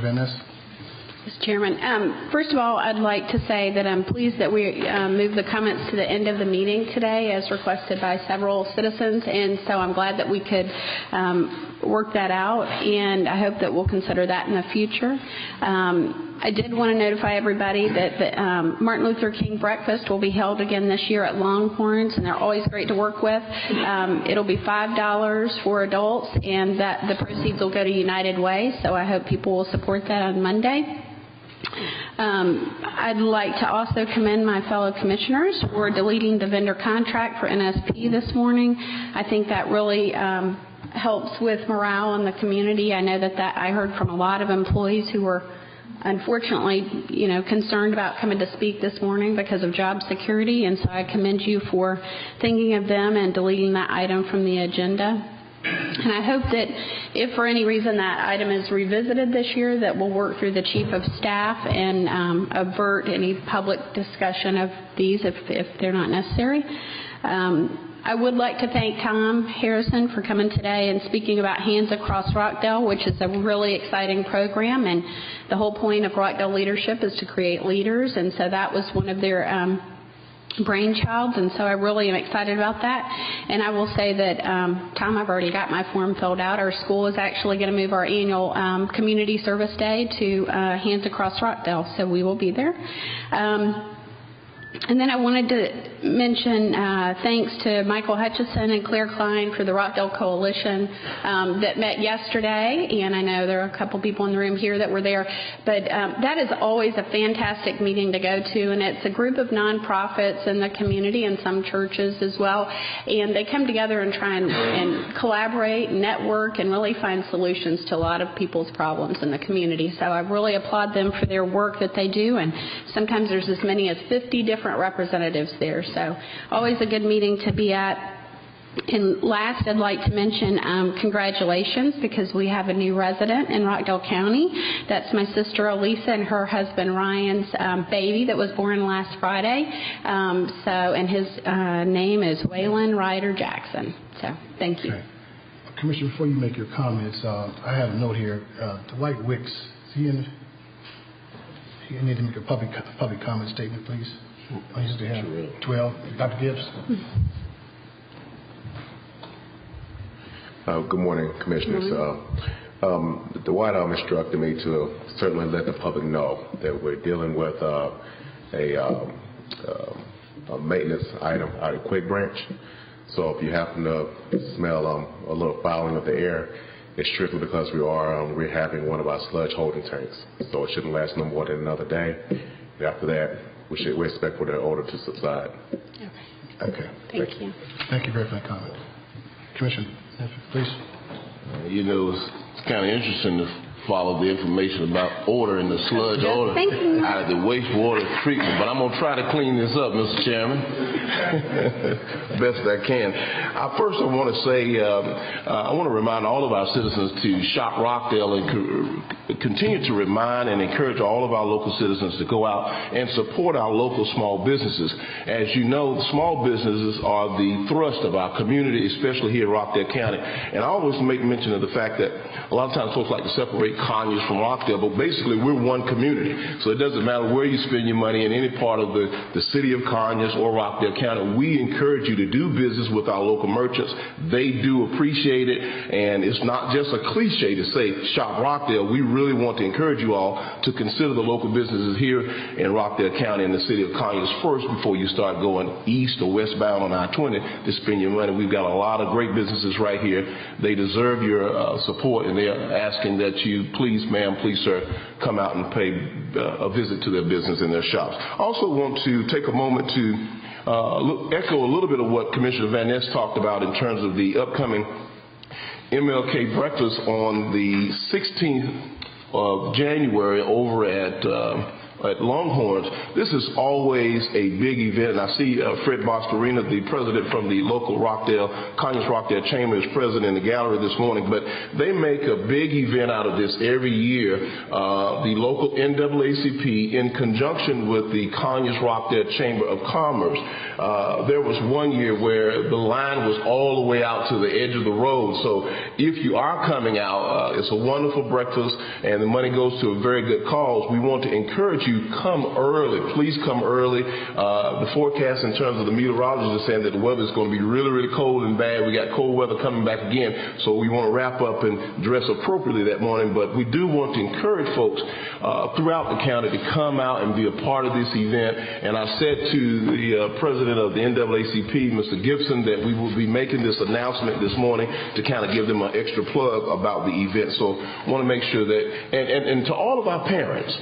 Van Ness. Mr. Chairman, first of all, I'd like to say that I'm pleased that we moved the comments to the end of the meeting today as requested by several citizens, and so I'm glad that we could work that out, and I hope that we'll consider that in the future. I did want to notify everybody that the Martin Luther King breakfast will be held again this year at Longhorns, and they're always great to work with. It'll be $5 for adults, and that the proceeds will go to United Way, so I hope people will support that on Monday. I'd like to also commend my fellow commissioners for deleting the vendor contract for NSP this morning. I think that really helps with morale in the community. I know that I heard from a lot of employees who were unfortunately, concerned about coming to speak this morning because of job security, and so I commend you for thinking of them and deleting that item from the agenda. And I hope that if for any reason that item is revisited this year, that we'll work through the Chief of Staff and avert any public discussion of these if they're not necessary. I would like to thank Tom Harrison for coming today and speaking about Hands Across Rockdale, which is a really exciting program, and the whole point of Rockdale Leadership is to create leaders, and so that was one of their brainchilds, and so I really am excited about that. And I will say that, Tom, I've already got my form filled out. Our school is actually going to move our annual Community Service Day to Hands Across Rockdale, so we will be there. And then I wanted to mention thanks to Michael Hutchison and Claire Klein for the Rockdale Coalition that met yesterday, and I know there are a couple people in the room here that were there, but that is always a fantastic meeting to go to, and it's a group of nonprofits in the community and some churches as well, and they come together and try and collaborate, network, and really find solutions to a lot of people's problems in the community. So I really applaud them for their work that they do, and sometimes there's as many as 50 different representatives there, so always a good meeting to be at. And last, I'd like to mention congratulations, because we have a new resident in Rockdale County. That's my sister Elisa and her husband Ryan's baby that was born last Friday. And his name is Waylon Ryder Jackson. So thank you. Okay. Commissioner, before you make your comments, I have a note here. Dwight Wicks, is he in? You need to make a public comment statement, please. I used to have 12. Dr. Gibbs. Good morning, Commissioners. Dwight instructed me to certainly let the public know that we're dealing with a maintenance item out of Quick Branch. So if you happen to smell a little fouling of the air, it's strictly because we're having one of our sludge holding tanks. So it shouldn't last no more than another day. And after that, we expect for the odor to subside. Okay. Thank you. Thank you very much for that comment. Commissioner, please. It's kind of interesting to follow the information about odor and the sludge odor out of the wastewater treatment, but I'm going to try to clean this up, Mr. Chairman, best I can. First, I want to say I want to remind all of our citizens to shop Rockdale and continue to remind and encourage all of our local citizens to go out and support our local small businesses. As you know, small businesses are the thrust of our community, especially here in Rockdale County. And I always make mention of the fact that a lot of times folks like to separate Conyers from Rockdale, but basically we're one community. So it doesn't matter where you spend your money in any part of the city of Conyers or Rockdale County. We encourage you to do business with our local merchants. They do appreciate it, and it's not just a cliche to say shop Rockdale. We really want to encourage you all to consider the local businesses here in Rockdale County and the city of Conyers first before you start going east or westbound on I-20 to spend your money. We've got a lot of great businesses right here. They deserve your support, and they're asking that you please, ma'am, please, sir, come out and pay a visit to their business and their shops. I also want to take a moment to echo a little bit of what Commissioner Van Ness talked about in terms of the upcoming MLK breakfast on the 16th of January over at at Longhorns, this is always a big event. And I see Fred Boscarina, the president from the local Conyers Rockdale Chamber, is present in the gallery this morning. But they make a big event out of this every year. The local NAACP, in conjunction with the Conyers Rockdale Chamber of Commerce, there was one year where the line was all the way out to the edge of the road. So if you are coming out, it's a wonderful breakfast, and the money goes to a very good cause. We want to encourage you, come early. Please come early. The forecast in terms of the meteorologists are saying that the weather is going to be really, really cold and bad. We got cold weather coming back again, so we want to wrap up and dress appropriately that morning. But we do want to encourage folks throughout the county to come out and be a part of this event. And I said to the president of the NAACP, Mr. Gibson, that we will be making this announcement this morning to kind of give them an extra plug about the event. So I want to make sure that, and to all of our parents,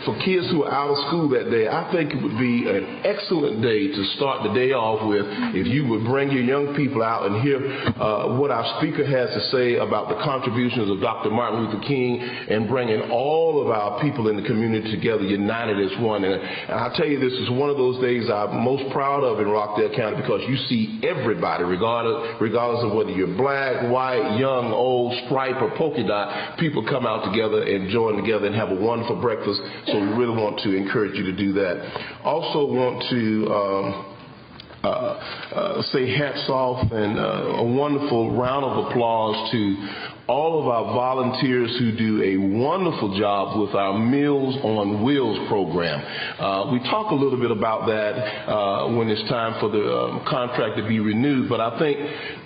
for kids who are out of school that day, I think it would be an excellent day to start the day off with if you would bring your young people out and hear what our speaker has to say about the contributions of Dr. Martin Luther King and bringing all of our people in the community together, united as one. And I tell you, this is one of those days I'm most proud of in Rockdale County, because you see everybody, regardless of whether you're black, white, young, old, stripe, or polka dot, people come out together and join together and have a wonderful breakfast. So we really want to encourage you to do that. Also want to say hats off and a wonderful round of applause to all of our volunteers who do a wonderful job with our Meals on Wheels program. We talk a little bit about that when it's time for the contract to be renewed, but I think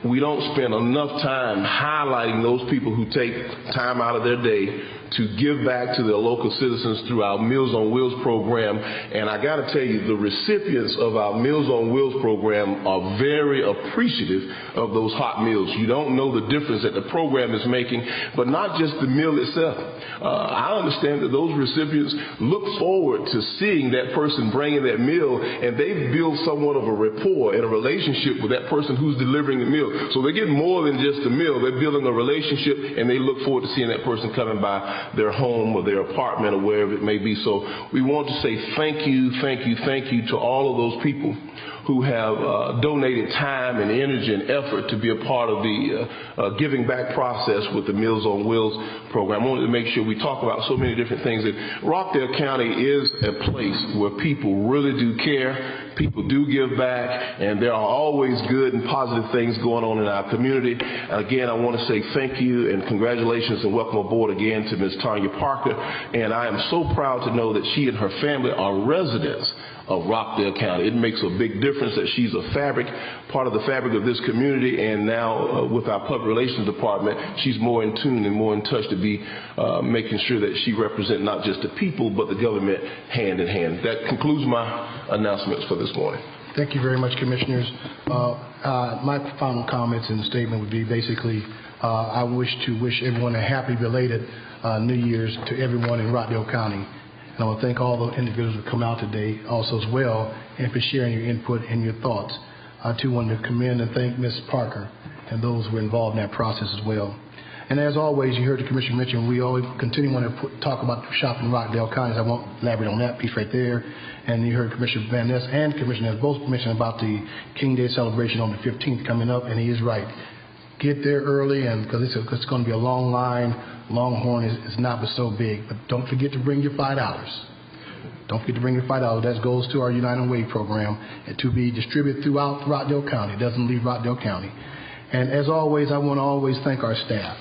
we don't spend enough time highlighting those people who take time out of their day to give back to their local citizens through our Meals on Wheels program. And I got to tell you, the recipients of our Meals on Wheels program are very appreciative of those hot meals. You don't know the difference that the program is making, but not just the meal itself. I understand that those recipients look forward to seeing that person bringing that meal, and they build somewhat of a rapport and a relationship with that person who's delivering the meal. So they get more than just a meal. They're building a relationship, and they look forward to seeing that person coming by their home or their apartment or wherever it may be. So we want to say thank you to all of those people who have donated time and energy and effort to be a part of the giving back process with the Meals on Wheels program. I wanted to make sure we talk about so many different things. And Rockdale County is a place where people really do care, people do give back, and there are always good and positive things going on in our community. Again, I want to say thank you and congratulations and welcome aboard again to Ms. Tanya Parker. And I am so proud to know that she and her family are residents of Rockdale County. It makes a big difference that she's a part of the fabric of this community, and now with our public relations department, she's more in tune and more in touch to be making sure that she represents not just the people, but the government hand in hand. That concludes my announcements for this morning. Thank you very much, Commissioners. My final comments in the statement would be basically, I wish everyone a happy belated New Year's to everyone in Rockdale County. And I want to thank all the individuals who come out today also as well, and for sharing your input and your thoughts. I too want to commend and thank Ms. Parker and those who were involved in that process as well. And as always, you heard the Commissioner mention, we always continue want to talk about shopping in Rockdale County. I won't elaborate on that piece right there. And you heard Commissioner Van Ness and Commissioner Ness both mentioned about the King Day celebration on the 15th coming up, and he is right. Get there early, and because it's going to be a long line. Longhorn is not but so big, but don't forget to bring your $5. Don't forget to bring your $5. That goes to our United Way program and to be distributed throughout Rockdale County. It doesn't leave Rockdale County. And as always, I want to always thank our staff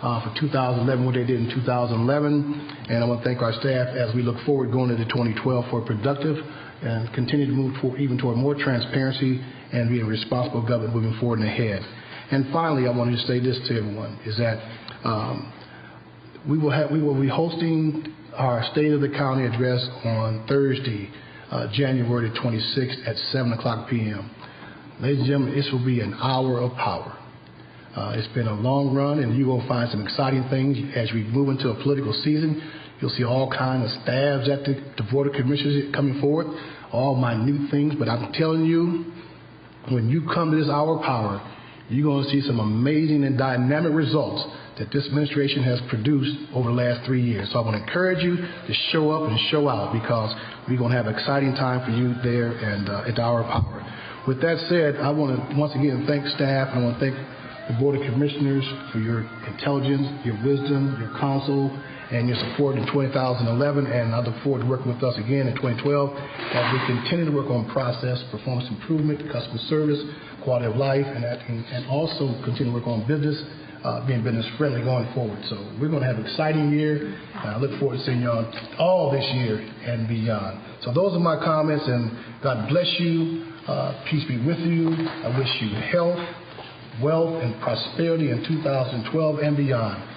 for 2011, what they did in 2011, and I want to thank our staff as we look forward going into 2012 for productive and continue to move forward even toward more transparency and be a responsible government moving forward and ahead. And finally, I want to just say this to everyone, is that we will be hosting our State of the County address on Thursday, January the 26th at 7 o'clock p.m. Ladies and gentlemen, this will be an hour of power. It's been a long run, and you're going to find some exciting things as we move into a political season. You'll see all kinds of stabs at the Board of Commissioners coming forward, all minute things. But I'm telling you, when you come to this hour of power, you're going to see some amazing and dynamic results that this administration has produced over the last 3 years. So I want to encourage you to show up and show out, because we're going to have an exciting time for you there and at our power. With that said, I want to once again thank staff, and I want to thank the Board of Commissioners for your intelligence, your wisdom, your counsel, and your support in 2011, and I look forward to working with us again in 2012 as we continue to work on process, performance improvement, customer service, quality of life, and also continue to work on business, being business friendly going forward. So we're going to have an exciting year, and I look forward to seeing you all this year and beyond. So those are my comments, and God bless you. Peace be with you. I wish you health, wealth, and prosperity in 2012 and beyond.